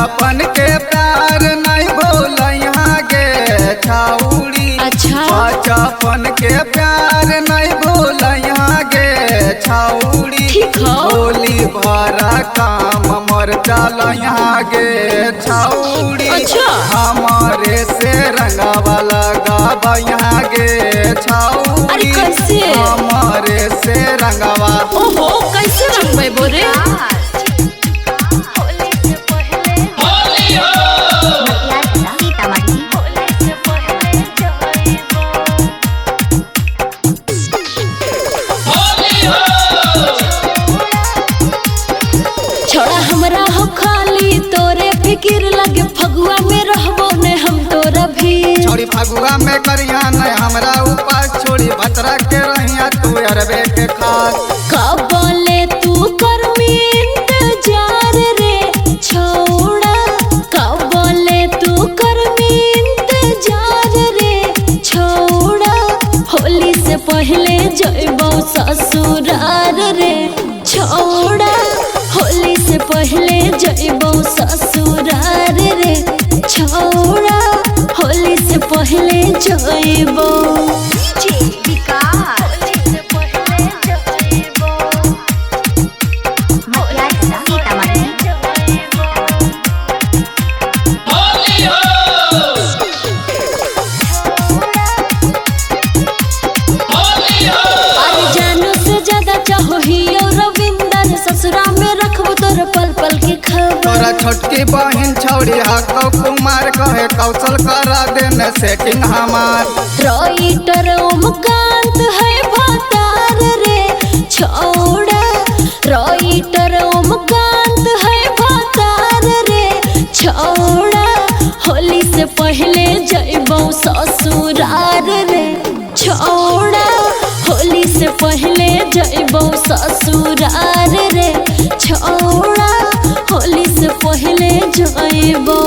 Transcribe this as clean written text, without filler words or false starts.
बचपन के प्यार नहीं भूल यहाँ गे छाउड़ी। अच्छा बचपन के प्यार नहीं भूल यहाँ गे छाउड़ी। होली भरा काम मर चल यहाँ गे छाउड़ी। अच्छा हमारे से रंगावा लगावा यहाँ गे छाउड़ी। कैसे हमारे से रंगावा ओहो कैसे रंगबे बोरे। छोड़ा हमरा हो खाली तोरे फिकिर लगे फगुआ में रहबो ने हम तोरा भी। छोड़ी फगुआ में करिया नहीं हमरा उपास छोड़ी भतरा के रहिया तू अरबे के खास। कब बोले तू कर इंतजार रे छोड़ा। कब बोले तू कर इंतजार रे छोड़ा। होली से पहले जइबो ससुरार रे छोड़ा। होली से पहले जइबो ससुरार रे छोड़ा। होली से पहले जइबो ससुरा में रखबो तोर पल पल के खबर। तोरा छोटकी बहन छौड़ी हाको कुमार कहे कौशल करा देने सेटिंग हमार। राइटर ओमकांत है भतार रे छोड़ा। राइटर ओमकांत है भतार रे छोड़ा। होली से पहले जइबो ससुरार रे छोड़ा। होली से पहले जइबो ससुरार रे छोड़ा। होली से पहले जइबो।